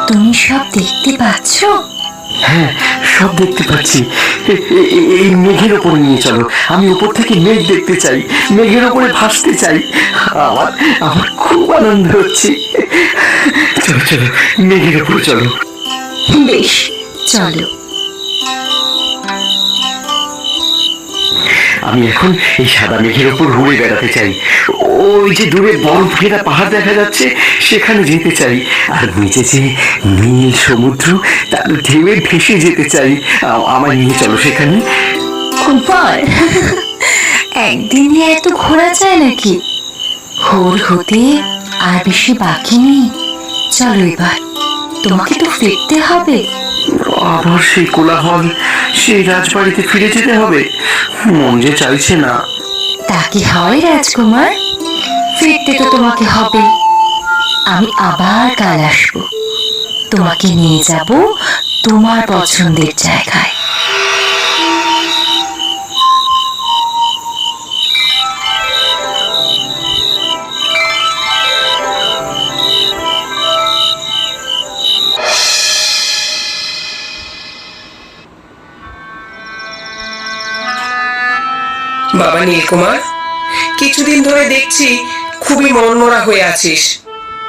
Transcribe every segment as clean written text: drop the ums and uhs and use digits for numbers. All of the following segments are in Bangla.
তুমি সব দেখতে পাচ্ছ? হ্যাঁ, সব দেখতে পাচ্ছি। এই মেঘের ওপর নিয়ে চলো, আমি উপর থেকে মেঘ দেখতে চাই, মেঘের ওপরে ভাসতে চাই। আমার আমার খুব আনন্দ হচ্ছে। চলো চলো, মেঘের ওপর চলো। বেশ, চলো। আমি এখন এই সাদা মেঘের ওপর ঘুরে বেড়াতে চাই। ওই যে দূরে বরফ ঘেরা পাহাড় দেখা যাচ্ছে, সেখানে যেতে চাই। আর নিচে যে নীল সমুদ্র, তার ঢেউয়ে ভেসে যেতে চাই। আমার নিয়ে চলো সেখানে। কুমার, একদিনে এত ঘোরা যায় নাকি? ভোর হতে আর বেশি বাকি নেই। চলো এবার, তোমাকে তো ফিরতে হবে। আবার সেই কোলাহল, সেই রাজবাড়িতে ফিরে যেতে হবে। মন যে চাইছে না। তা কি হয় রাজকুমার? ফিরতে তো তোমাকে হবে। আমি আবার কাল আসবো, তোমাকে নিয়ে যাব তোমার পছন্দের জায়গায়। বাবা নীলকুমার, কিছুদিন ধরে দেখছি খুবই মনমরা হয়ে আছিস।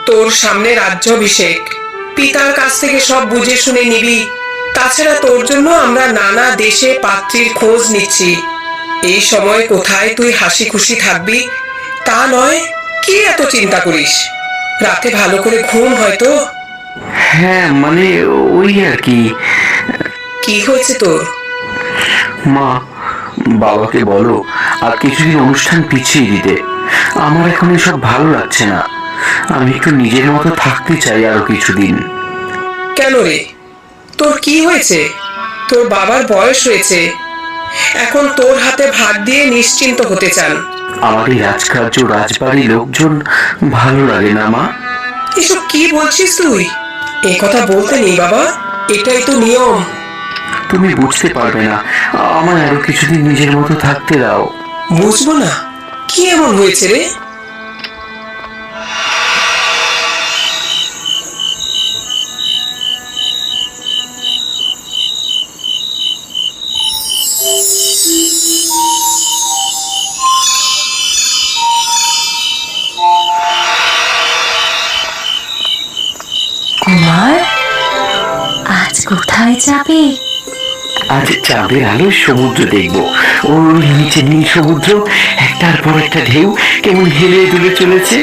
তোর সামনে রাজ্যাভিষেক, পিতার কাছ থেকে সব বুঝে শুনে নিবি। তাছাড়া তোর জন্য আমরা নানা দেশে পাত্রীর খোঁজ নিচ্ছি। এই সময় কোথায় তুই হাসি খুশি থাকবি তা নয়, কি এত চিন্তা করিস? রাতে ভালো করে ঘুম হয়তো? হ্যাঁ, মানে ওই আর কি। কি হয়েছে তোর? মা, বাবাকে বলো আর কিছুদিন অনুষ্ঠান পিছিয়ে দিতে। আমার এখন এসব ভালো লাগছে না। আমি একটু নিজের মতো থাকতে চাই আরো কিছুদিন। কেন রে, তোর কি হয়েছে? তোর বাবার বয়স হয়েছে, এখন তোর হাতে ভাত দিয়ে নিশ্চিন্ত হতে চান। আমার এই রাজকার্য, রাজবাড়ি লোকজন ভালো লাগে না মা। এসব কি বলছিস তুই? এ কথা বলতে নেই বাবা, এটাই তো নিয়ম। তুমি বুঝতে পারবে না, আমার আরো কিছুদিন নিজের মতো থাকতে দাও। বুঝবো না? কি এমন হয়েছে রে? কুমার, আজ কোথায় যাবে? আজ চাঁদের আলো সমুদ্র দেখবো। ওই নিচে নীল সমুদ্র, একটার পর একটা ঢেউ কেমন হেলে দুলে চলেছে।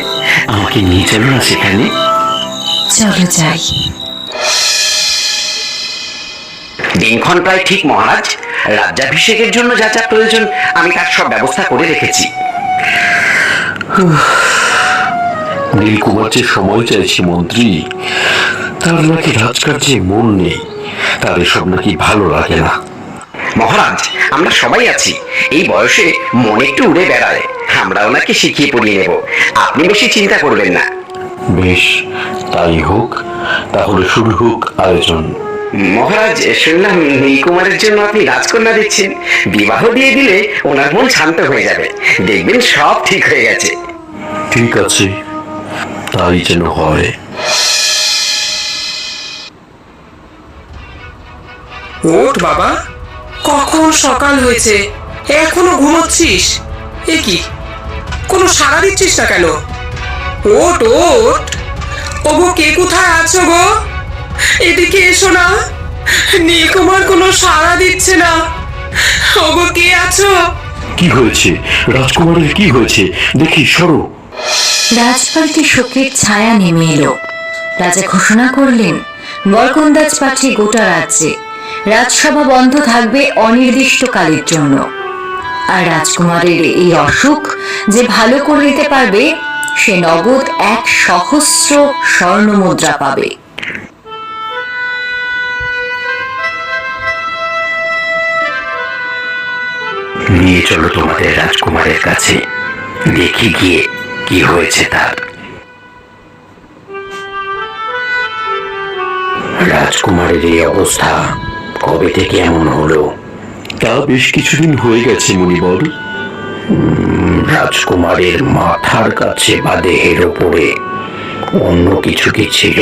আমাকে নিয়ে চলো না সেখানে। চলো যাই। দিনক্ষণ প্রায় ঠিক মহারাজ। রাজ্যাভিষেকের জন্য যা যা প্রয়োজন আমি তার সব ব্যবস্থা করে রেখেছি। নীলকুমার যে সময় চাইছে মন্ত্রী, তার নাকি রাজকার্যে মন নেই। তার এসব নাকি ভালো লাগে না। মহারাজ, আমরা সবাই আছি। এই বয়সে মন একটু উড়ে বেড়ায়, আমরা ওনাকে শিখিয়ে পড়িয়ে নেব। আপনি বেশি চিন্তা করবেন না। বেশ, তাই হোক। তাহলে শুরু হোক আয়োজন। মহারাজ, শুনলাম নীলকুমারের জন্য আপনি রাজকন্যা দিচ্ছেন। বিবাহ দিয়ে দিলে ওনার মন শান্ত হয়ে যাবে, দেখবেন সব ঠিক হয়ে গেছে। ঠিক আছে, তাই যেন হয়। ওঠ বাবা, কখন সকাল হয়েছে, এখনো ঘুমোচ্ছিস? এ কি, কোনো সাড়া দিচ্ছিস না কেন? ওঠ ওঠ। ওগো, কে কোথায় আছো গো? এদিকে এসো না। নীলকুমার কোনো সাড়া দিচ্ছে না। ওগো, কে আছো? কি হয়েছে রাজকুমারের, কি হয়েছে দেখি, সরো। রাজবাড়িতে শোকের ছায়া নেমে এলো। রাজা ঘোষণা করলেন, বরকন্দাজ পাঠিয়ে গোটা রাজ্যে রাজসভা বন্ধ থাকবে অনির্দিষ্টকালের জন্য। আর রাজকুমারের এই অসুখ যে ভালো করে দিতে পারবে, সে নগদ 1,000,000 স্বর্ণ মুদ্রা পাবে। নিয়ে চলো তোমাদের রাজকুমারের কাছে, দেখি গিয়ে কি হয়েছে তার। রাজকুমারের এই অবস্থা কবে থেকে এমন হলো? তা বেশ কিছুদিন হয়ে গেছে মুনিবর। রাজকুমারের মাথার কাছে বা দেহের ওপরে অন্য কিছু কি ছিল?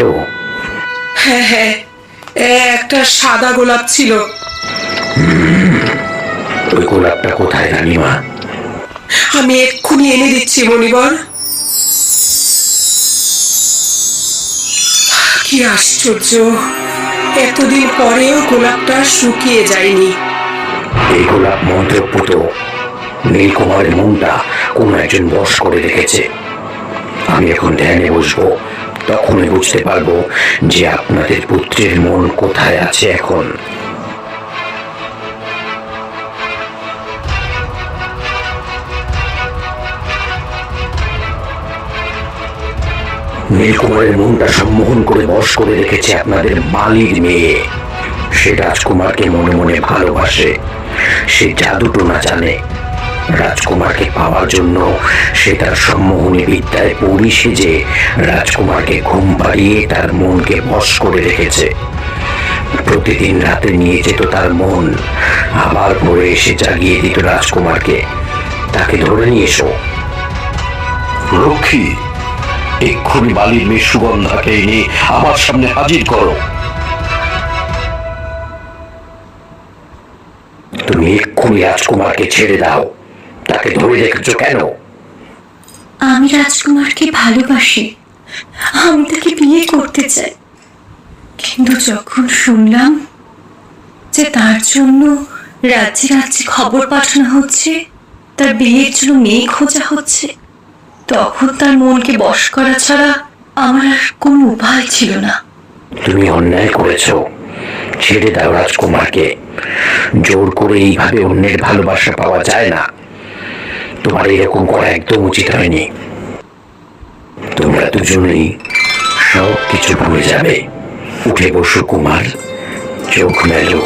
হ্যাঁ হ্যাঁ, একটা সাদা গোলাপ ছিল। ওই গোলাপটা কোথায় রানীমা? আমি এক্ষুনি এনে দিচ্ছি মণিবর। কি আশ্চর্য, এতদিন পরেও গোলাপটা শুকিয়ে যায়নি। এই গোলাপ মন্ত্রপুত। নীলকুমারের মনটা কোনো একজন বশ করে রেখেছে। আমি এখন ধ্যানে বসবো, তখনই বুঝতে পারবো যে আপনাদের পুত্রের মন কোথায় আছে এখন। নীলকুমারের মনটা সম্মোহন করে বশ করে রেখেছে আপনাদের বালির মেয়ে। সে রাজকুমারকে মনে মনে ভালোবাসে, সে জাদুটোনা জানে। রাজকুমারকে পাওয়ার জন্য সে তার সম্মোহনী বিদ্যায় পরি সেজে রাজকুমারকে ঘুম পাড়িয়ে তার মনকে বশ করে রেখেছে। প্রতিদিন রাতে নিয়ে যেত তার মন, আবার ভোরে এসে জাগিয়ে দিত রাজকুমারকে। তাকে ধরে নিয়ে এসো। রক্ষী, এক্ষুনি বালির মেয়ে সুগন্ধাকে এনে আমার সামনে হাজির করো। তুমি এক্ষুনি রাজকুমারকে ছেড়ে দাও। তাকে ধরে রেখেছো কেন? আমি রাজকুমারকে ভালোবাসি, আমি তাকে বিয়ে করতে চাই। কিন্তু যখন শুনলাম যে তার জন্য রাজ্যে রাজ্যে খবর পাঠানো হচ্ছে, তার বিয়ের জন্য মেয়ে খোঁজা হচ্ছে, তখন তার মনকে বশ করা ছাড়া আমার আর কোনো উপায় ছিল না। তুমি অন্যায় করেছো। ছেড়ে দাও রাজকুমারকে। জোর করে এইভাবে অন্যের ভালোবাসা পাওয়া যায় না। তোমার এরকম করা একদম উচিত হয়নি। তোমরা দুজনেই সব কিছু ভুলে যাবে। উঠে বসো কুমার, চোখ মেলো।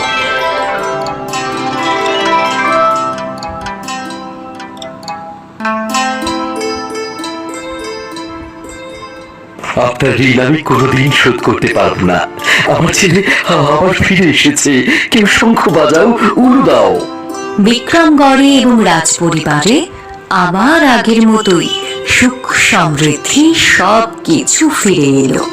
আপনার ঋণ আমি কোনোদিন শোধ করতে পারবো না। আমার ছেলে আবার ফিরে এসেছে। কেউ শঙ্খ বাজাও, উলু দাও। বিক্রমগড়ে এবং রাজ পরিবারে আবার আগের মতোই সুখ সমৃদ্ধি সব কিছু ফিরে এলো।